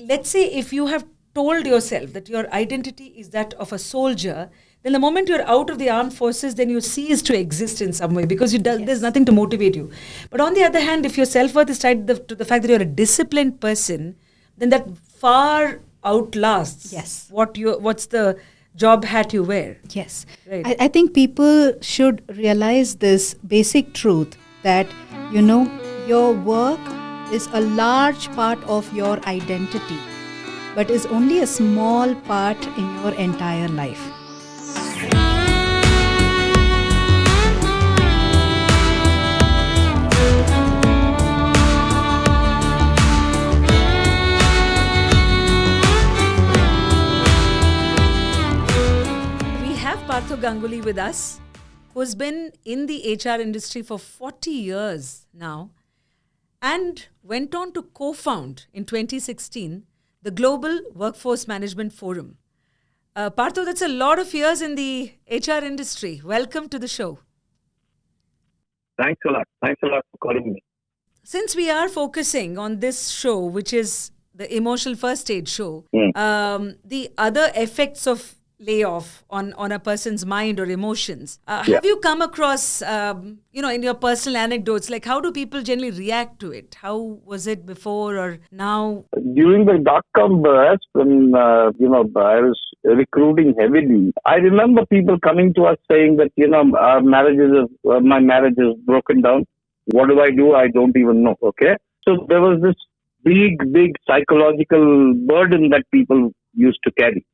let's say if you have told yourself that your identity is that of a soldier, then the moment you're out of the armed forces, then you cease to exist in some way because there's nothing to motivate you. But on the other hand, if your self-worth is tied to the fact that you're a disciplined person, then that far outlasts what's the job hat you wear. Yes. Right. I think people should realize this basic truth that, your work is a large part of your identity, but is only a small part in your entire life. Partho Ganguly with us, who's been in the HR industry for 40 years now and went on to co-found in 2016 the Global Workforce Management Forum. Partho, that's a lot of years in the HR industry. Welcome to the show. Thanks a lot. Thanks a lot for calling me. Since we are focusing on this show, which is the Emotional First Aid show, the other effects of layoff on a person's mind or emotions. Have you come across, in your personal anecdotes, like how do people generally react to it? How was it before or now? During the dot-com burst, when, I was recruiting heavily, I remember people coming to us saying that, my marriage is broken down. What do? I don't even know. Okay. So there was this big psychological burden that people used to carry.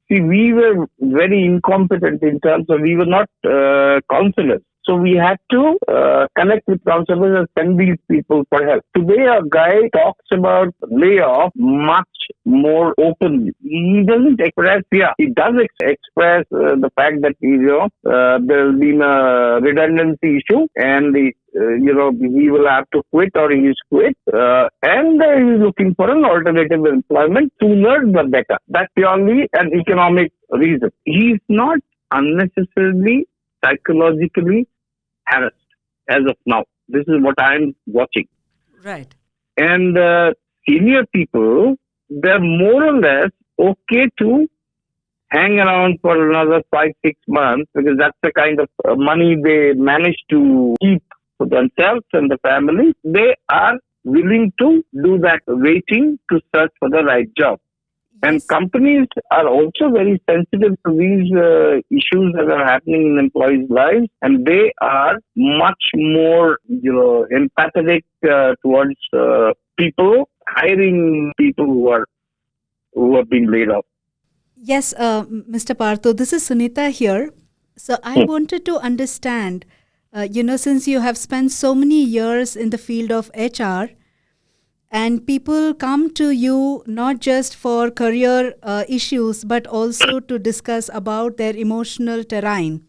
See, we were very incompetent in terms of we were not counselors. So we had to connect with counselors and send these people for help. Today, a guy talks about layoff much more openly. He doesn't express, he does express the fact that, there's been a redundancy issue and he will have to quit or he's quit and he's looking for an alternative employment sooner the better. That's purely an economic reason. He's not unnecessarily psychologically harassed as of now. This is what I'm watching. Right. And senior people, they're more or less okay to hang around for another 5-6 months because that's the kind of money they manage to keep for themselves and the family. They are willing to do that waiting to search for the right job. Yes. And companies are also very sensitive to these issues that are happening in employees' lives, and they are much more, empathetic towards people, hiring people who are being laid off. Yes, Mr. Partho, this is Sunita here. So I wanted to understand, since you have spent so many years in the field of HR, and people come to you not just for career issues, but also to discuss about their emotional terrain.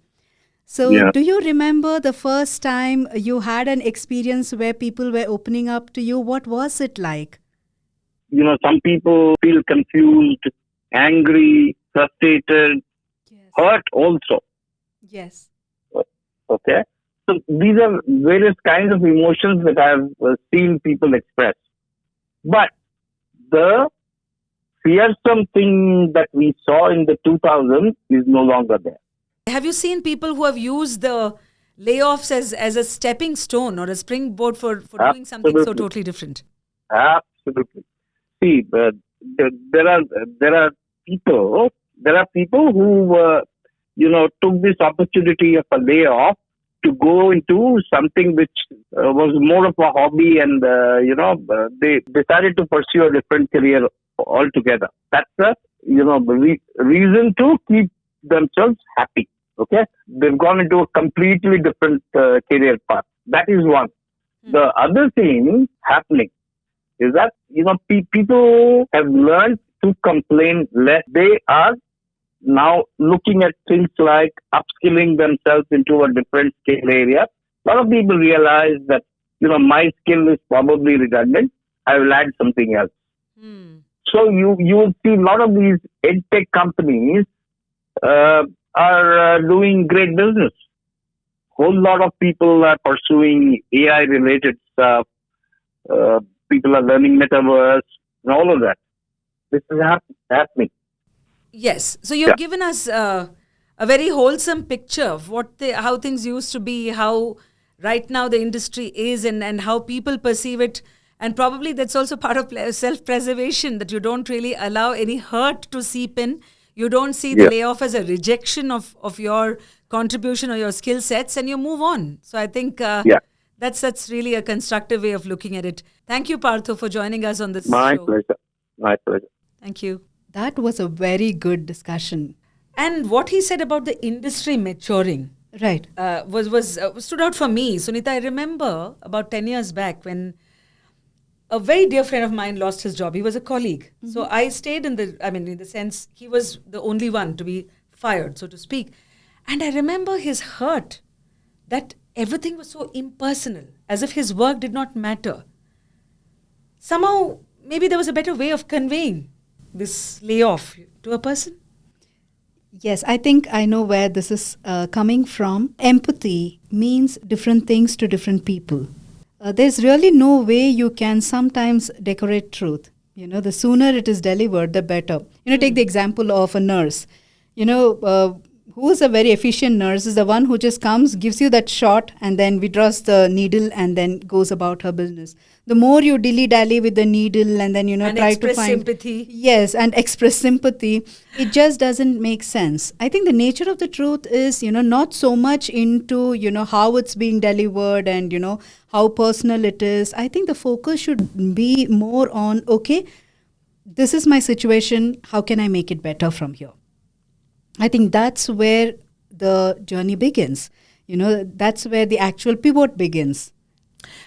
So do you remember the first time you had an experience where people were opening up to you? What was it like? Some people feel confused, angry, frustrated, hurt also. Yes. Okay. So these are various kinds of emotions that I have seen people express. But the fearsome thing that we saw in the 2000s is no longer there. Have you seen people who have used the layoffs as a stepping stone or a springboard for doing something so totally different? Absolutely. See, there are people who took this opportunity of a layoff to go into something which was more of a hobby, and they decided to pursue a different career altogether. That's the reason to keep themselves happy. Okay, they've gone into a completely different career path. That is one. The other thing happening is that people have learned to complain less. They are now looking at things like upskilling themselves into a different skill area. A lot of people realize that, my skill is probably redundant. I will add something else. So you will see a lot of these edtech companies are doing great business. Whole lot of people are pursuing AI related stuff. People are learning metaverse and all of that. this is happening. Yes. So you've given us a very wholesome picture of how things used to be, how right now the industry is, and how people perceive it. And probably that's also part of self-preservation, that you don't really allow any hurt to seep in. You don't see the Yeah. layoff as a rejection of your contribution or your skill sets, and you move on. So I think Yeah. that's really a constructive way of looking at it. Thank you, Partho, for joining us on this My show. pleasure. My pleasure. Thank you. That was a very good discussion. And what he said about the industry maturing Right. was stood out for me. Sunita, I remember about 10 years back when a very dear friend of mine lost his job. He was a colleague. So I stayed in the sense he was the only one to be fired, so to speak. And I remember his hurt that everything was so impersonal, as if his work did not matter. Somehow, maybe there was a better way of conveying this layoff to a person. Yes, I think I know where this is coming from. Empathy means different things to different people. There's really no way you can sometimes decorate truth. The sooner it is delivered, the better. Take the example of a nurse. Who is a very efficient nurse is the one who just comes, gives you that shot, and then withdraws the needle and then goes about her business. The more you dilly-dally with the needle and then, And try to express find... sympathy. Yes, and express sympathy. It just doesn't make sense. I think the nature of the truth is, not so much into, how it's being delivered and, how personal it is. I think the focus should be more on, okay, this is my situation. How can I make it better from here? I think that's where the journey begins. That's where the actual pivot begins.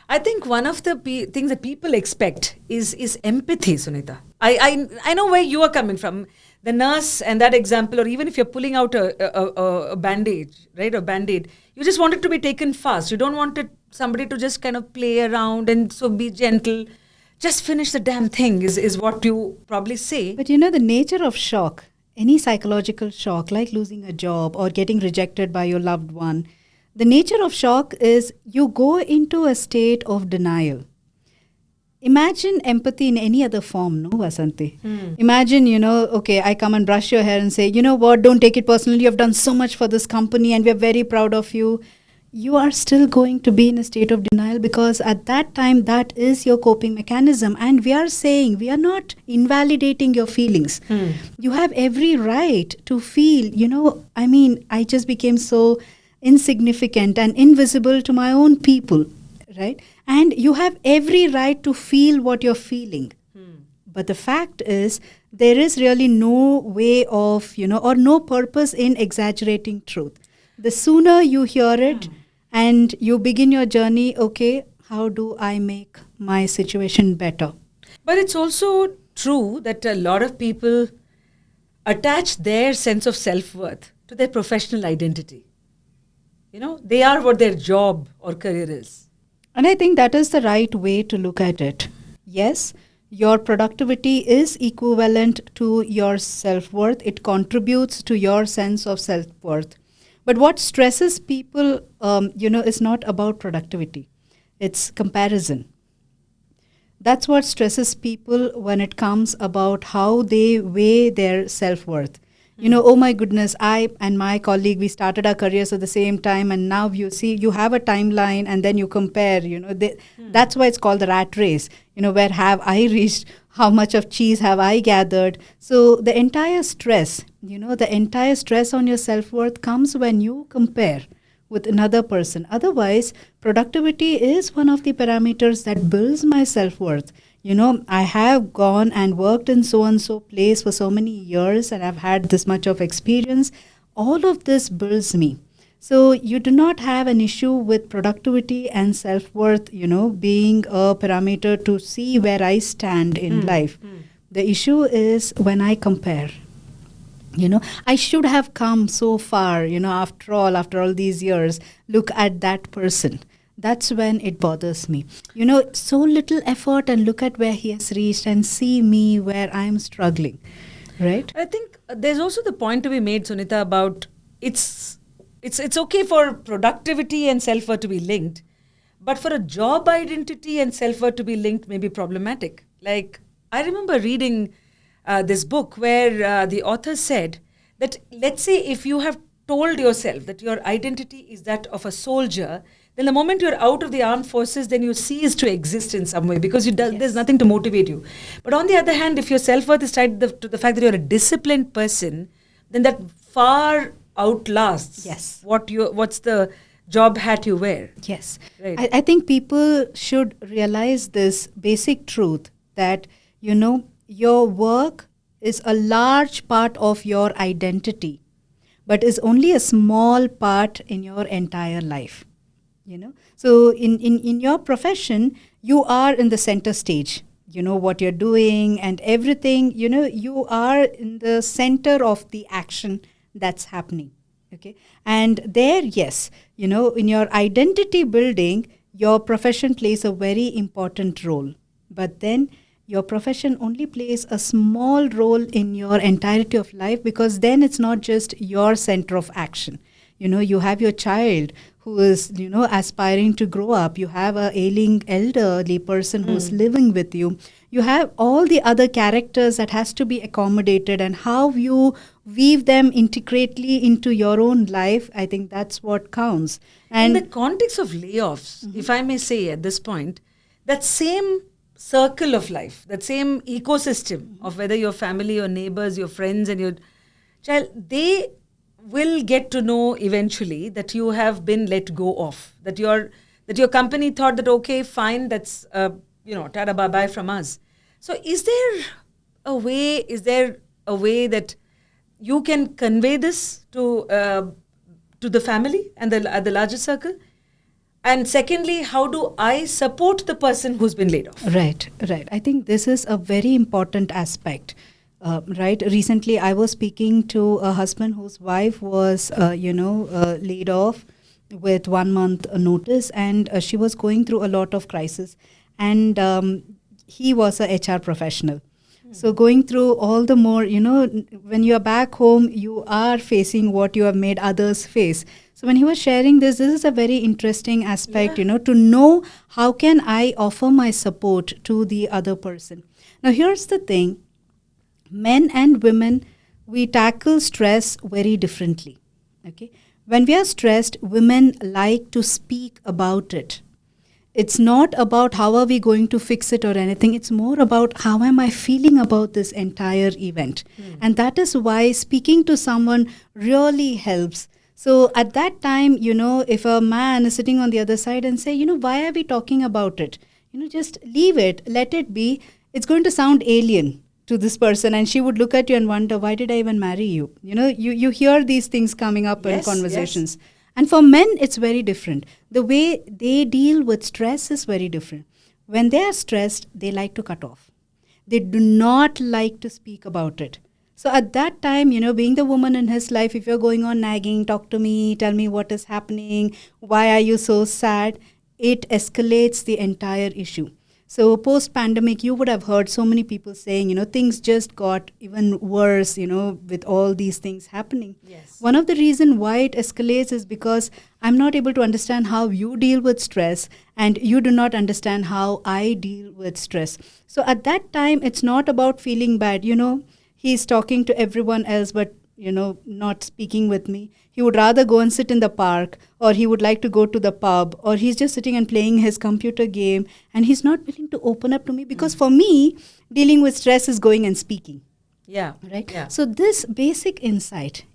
I think one of the things that people expect is empathy, Sunita. I know where you are coming from. The nurse and that example, or even if you're pulling out a bandage, right, a band-aid, you just want it to be taken fast. You don't want somebody to just kind of play around and so be gentle. Just finish the damn thing is what you probably say. But the nature of shock, any psychological shock like losing a job or getting rejected by your loved one, the nature of shock is you go into a state of denial. Imagine empathy in any other form, no, Vasanti? Imagine, okay, I come and brush your hair and say, you know what, don't take it personally. You've done so much for this company and we're very proud of you. You are still going to be in a state of denial because at that time, that is your coping mechanism. And we are saying, we are not invalidating your feelings. You have every right to feel, I just became so insignificant and invisible to my own people, right? And you have every right to feel what you're feeling. But the fact is, there is really no way of, or no purpose in exaggerating truth. The sooner you hear it and you begin your journey, okay, how do I make my situation better? But it's also true that a lot of people attach their sense of self-worth to their professional identity. They are what their job or career is. And I think that is the right way to look at it. Yes, your productivity is equivalent to your self-worth. It contributes to your sense of self-worth. But what stresses people, is not about productivity. It's comparison. That's what stresses people when it comes about how they weigh their self-worth. Oh my goodness, I and my colleague, we started our careers at the same time, and now you see, you have a timeline and then you compare, that's why it's called the rat race, where have I reached, how much of cheese have I gathered? So the entire stress, on your self-worth comes when you compare with another person. Otherwise, productivity is one of the parameters that builds my self-worth. I have gone and worked in so-and-so place for so many years and I've had this much of experience. All of this builds me. So you do not have an issue with productivity and self-worth, being a parameter to see where I stand in life. The issue is when I compare. I should have come so far, after all these years, look at that person. That's when it bothers me. So little effort and look at where he has reached and see me where I'm struggling, right? I think there's also the point to be made, Sunita, about it's okay for productivity and self-worth to be linked, but for a job identity and self-worth to be linked may be problematic. Like, I remember reading this book where the author said that, let's say if you have told yourself that your identity is that of a soldier, then the moment you're out of the armed forces, then you cease to exist in some way because there's nothing to motivate you. But on the other hand, if your self-worth is tied to the fact that you're a disciplined person, then that far outlasts what's the job hat you wear. Yes. Right. I think people should realize this basic truth that, your work is a large part of your identity, but is only a small part in your entire life. So in your profession, you are in the center stage. You know what you're doing and everything, you are in the center of the action that's happening. Okay. And there, yes, in your identity building, your profession plays a very important role. But then your profession only plays a small role in your entirety of life, because then it's not just your center of action. You have your child who is, aspiring to grow up. You have a ailing elderly person who's living with you. You have all the other characters that has to be accommodated, and how you weave them intricately into your own life. I think that's what counts. And in the context of layoffs, if I may say at this point, that same circle of life, that same ecosystem of whether your family, your neighbors, your friends and your child, they will get to know eventually that you have been let go of, that your company thought that, okay, fine, that's tada bye bye from us. So is there a way that you can convey this to the family and the larger circle? And secondly, how do I support the person who's been laid off? Right. I think this is a very important aspect. Right. Recently, I was speaking to a husband whose wife was, laid off with 1 month notice, and she was going through a lot of crisis. And he was a HR professional. So going through all the more, when you are back home, you are facing what you have made others face. So when he was sharing this is a very interesting aspect, to know how can I offer my support to the other person. Now, here's the thing. Men and women, we tackle stress very differently. Okay, when we are stressed, women like to speak about it. It's not about how are we going to fix it or anything. It's more about how am I feeling about this entire event. And that is why speaking to someone really helps. So at that time, if a man is sitting on the other side and say, why are we talking about it? Just leave it, let it be. It's going to sound alien to this person, and she would look at you and wonder, why did I even marry you? You hear these things coming up in conversations. Yes. And for men, it's very different. The way they deal with stress is very different. When they are stressed, they like to cut off. They do not like to speak about it. So at that time, being the woman in his life, if you're going on nagging, talk to me, tell me what is happening, why are you so sad, it escalates the entire issue. So post-pandemic, you would have heard so many people saying, things just got even worse, with all these things happening. Yes. One of the reasons why it escalates is because I'm not able to understand how you deal with stress, and you do not understand how I deal with stress. So at that time, it's not about feeling bad. He's talking to everyone else, but not speaking with me. He would rather go and sit in the park, or he would like to go to the pub, or he's just sitting and playing his computer game, and he's not willing to open up to me, because for me, dealing with stress is going and speaking. Yeah. Right? Yeah. So this basic insight,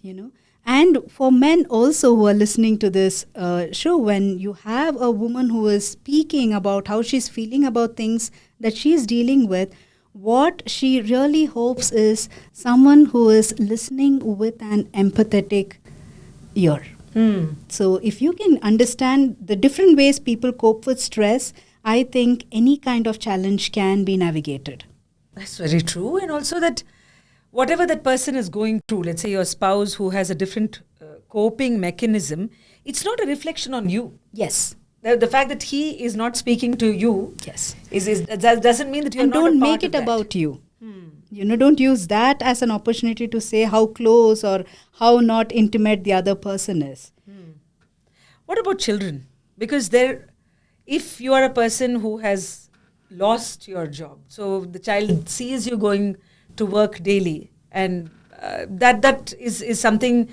and for men also who are listening to this show, when you have a woman who is speaking about how she's feeling about things that she's dealing with, what she really hopes is someone who is listening with an empathetic ear. So if you can understand the different ways people cope with stress, I think any kind of challenge can be navigated. That's very true. And also that whatever that person is going through, let's say your spouse who has a different coping mechanism, it's not a reflection on you. Yes. The fact that he is not speaking to you, yes, that doesn't mean that you're and not don't a part make it of that. about you. Don't use that as an opportunity to say how close or how not intimate the other person is. What about children? Because if you are a person who has lost your job, so the child sees you going to work daily, and that is something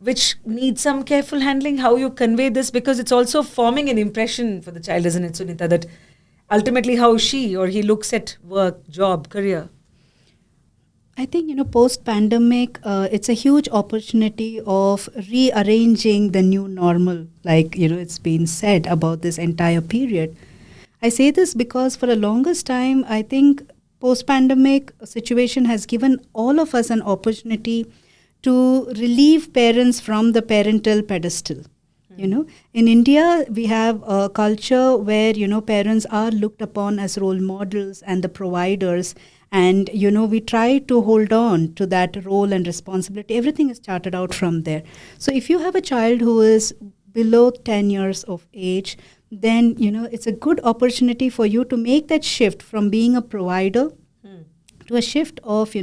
which needs some careful handling, how you convey this, because it's also forming an impression for the child, isn't it, Sunita, that ultimately how she or he looks at work, job, career. I think, post-pandemic, it's a huge opportunity of rearranging the new normal, like, it's been said about this entire period. I say this because for the longest time, I think post-pandemic situation has given all of us an opportunity to relieve parents from the parental pedestal. In India, we have a culture where, parents are looked upon as role models and the providers. And, we try to hold on to that role and responsibility. Everything is charted out from there. So if you have a child who is below 10 years of age, then, it's a good opportunity for you to make that shift from being a provider to a shift of,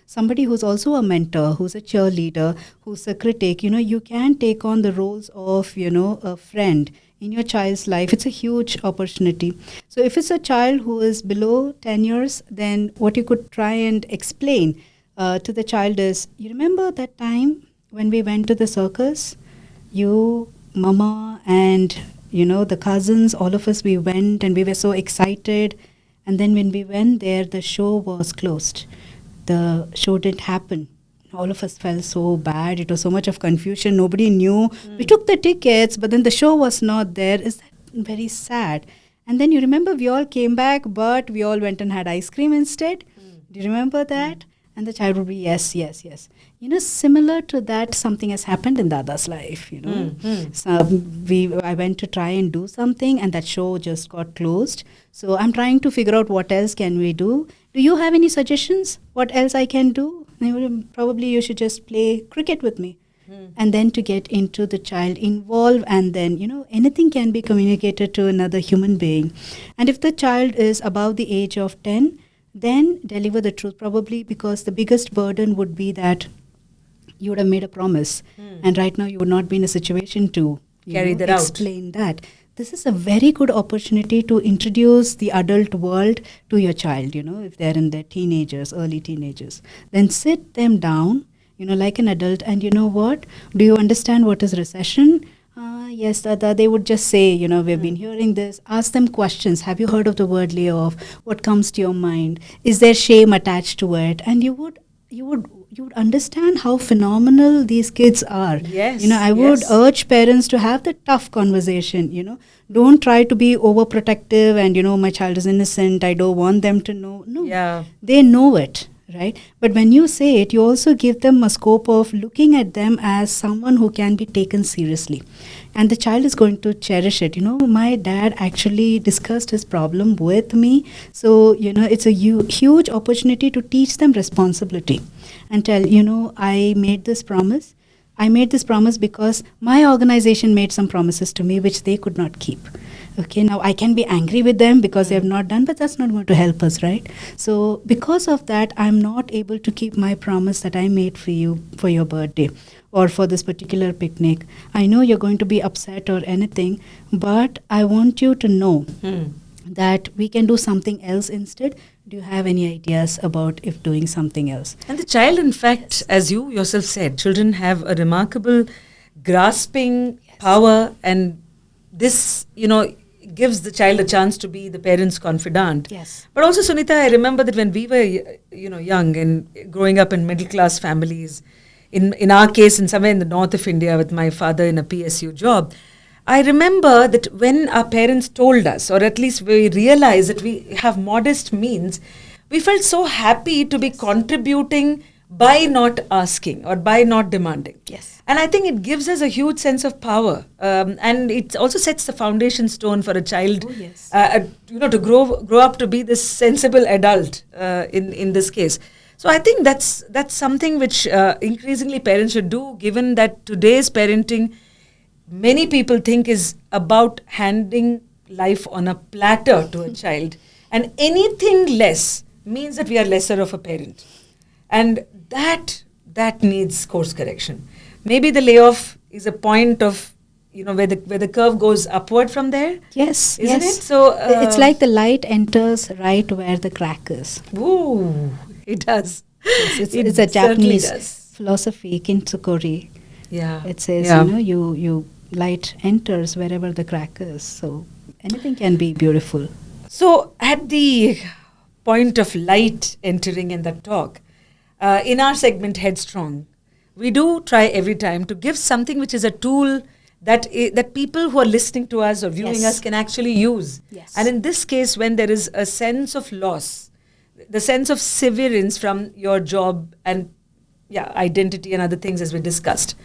somebody who's also a mentor, who's a cheerleader, who's a critic. You can take on the roles of, a friend in your child's life. It's a huge opportunity. So if it's a child who is below 10 years, then what you could try and explain to the child is, you remember that time when we went to the circus? You, mama, and, the cousins, all of us, we went and we were so excited. And then when we went there, the show was closed. The show didn't happen. All of us felt so bad. It was so much of confusion. Nobody knew. We took the tickets, but then the show was not there. Is that very sad? And then you remember we all came back, but we all went and had ice cream instead. Do you remember that? And the child would be, yes, yes, yes. Similar to that, something has happened in Dada's life, So I went to try and do something, and that show just got closed. So I'm trying to figure out what else can we do. Do you have any suggestions? What else I can do? Probably you should just play cricket with me. And then to get into the child involved, and then, anything can be communicated to another human being. And if the child is above the age of 10, then deliver the truth, probably because the biggest burden would be that you would have made a promise. And right now you would not be in a situation to carry that explain that. This is a very good opportunity to introduce the adult world to your child, if they're in their teenagers, early teenagers. Then sit them down, like an adult, and you know what? Do you understand what is recession? Yes, Dada. They would just say, we've been hearing this. Ask them questions. Have you heard of the word layoff? What comes to your mind? Is there shame attached to it? And you would understand how phenomenal these kids are. Yes. I would urge parents to have the tough conversation. Don't try to be overprotective and my child is innocent. I don't want them to know. No, they know it. Right? But when you say it, you also give them a scope of looking at them as someone who can be taken seriously. And the child is going to cherish it. My dad actually discussed his problem with me. So, it's a huge opportunity to teach them responsibility and tell, I made this promise. I made this promise because my organization made some promises to me which they could not keep. Okay, now I can be angry with them because they have not done, but that's not going to help us, right? So because of that, I'm not able to keep my promise that I made for you for your birthday or for this particular picnic. I know you're going to be upset or anything, but I want you to know that we can do something else instead. Do you have any ideas about if doing something else? And the child, in fact, as you yourself said, children have a remarkable grasping power, and this, gives the child a chance to be the parent's confidant. Yes. But also, Sunita, I remember that when we were, young and growing up in middle-class families, in our case, in somewhere in the north of India with my father in a PSU job, I remember that when our parents told us, or at least we realized that we have modest means, we felt so happy to be contributing by not asking or by not demanding. Yes. And I think it gives us a huge sense of power, and it also sets the foundation stone for a child, to grow up to be this sensible adult in this case. So I think that's something which increasingly parents should do, given that today's parenting, many people think, is about handing life on a platter to a child, and anything less means that we are lesser of a parent, and that needs course correction. Maybe the layoff is a point of, where the curve goes upward from there. Yes, isn't yes. it? So it's like the light enters right where the crack is. Ooh, it does. Yes, it's It a certainly Japanese does. philosophy, Kintsukori. Yeah. It says, Yeah. you light enters wherever the crack is. So anything can be beautiful. So, at the point of light entering in the talk, in our segment Headstrong, we do try every time to give something which is a tool that people who are listening to us or viewing Yes. us can actually use. Yes. And in this case, when there is a sense of loss, the sense of severance from your job and identity and other things as we discussed,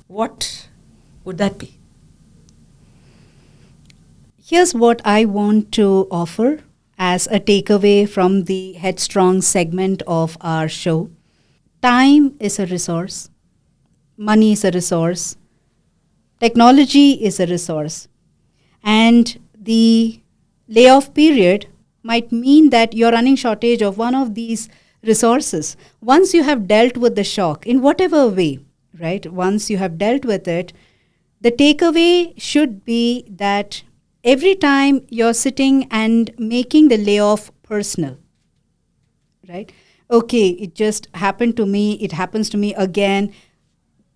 what would that be? Here's what I want to offer as a takeaway from the Headstrong segment of our show. Time is a resource. Money is a resource. Technology is a resource. And the layoff period might mean that you're running shortage of one of these resources. Once you have dealt with the shock, in whatever way, right? Once you have dealt with it, the takeaway should be that every time you're sitting and making the layoff personal, right? Okay, it just happened to me, it happens to me again.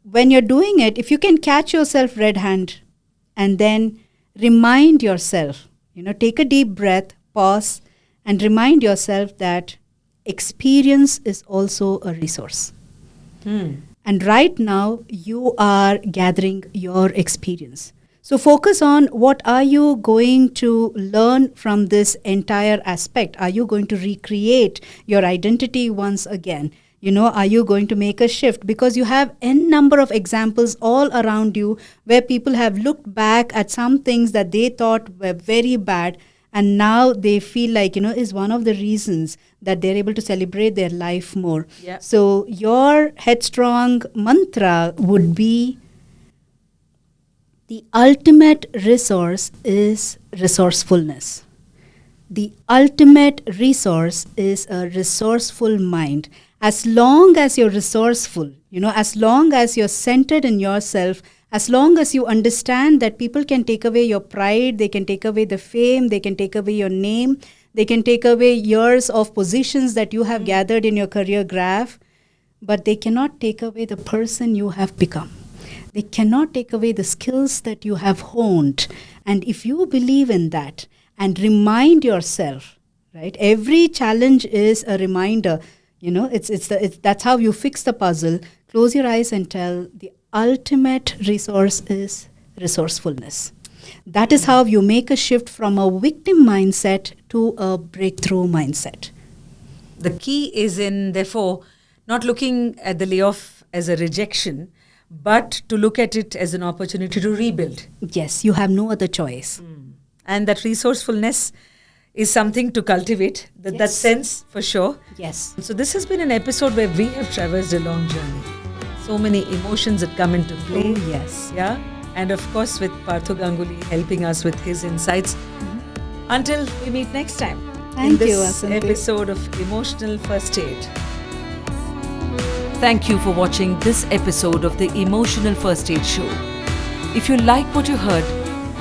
When you're doing it, if you can catch yourself red hand and then remind yourself, take a deep breath, pause, and remind yourself that experience is also a resource. And right now, you are gathering your experience. So focus on what are you going to learn from this entire aspect. Are you going to recreate your identity once again? Are you going to make a shift? Because you have n number of examples all around you where people have looked back at some things that they thought were very bad, and now they feel like, is one of the reasons that they're able to celebrate their life more. Yeah. So your Headstrong mantra would be, the ultimate resource is resourcefulness. The ultimate resource is a resourceful mind. As long as you're resourceful, as long as you're centered in yourself, as long as you understand that people can take away your pride, they can take away the fame, they can take away your name, they can take away years of positions that you have gathered in your career graph, but they cannot take away the person you have become. They cannot take away the skills that you have honed. And if you believe in that and remind yourself, right, every challenge is a reminder. That's how you fix the puzzle. Close your eyes and tell, the ultimate resource is resourcefulness. That is how you make a shift from a victim mindset to a breakthrough mindset. The key is in, therefore, not looking at the layoff as a rejection, but to look at it as an opportunity to rebuild. Yes, you have no other choice. And that resourcefulness is something to cultivate, that Yes. sense for sure. Yes. So this has been an episode where we have traversed a long journey. So many emotions that come into play. Oh, yes. Yeah. And of course with Partho Ganguly helping us with his insights. Until we meet next time. Thank in this you, Vasanthi. episode of Emotional First Aid. Thank you for watching this episode of the Emotional First Aid Show. If you like what you heard,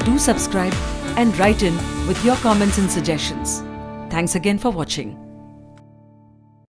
do subscribe and write in with your comments and suggestions. Thanks again for watching.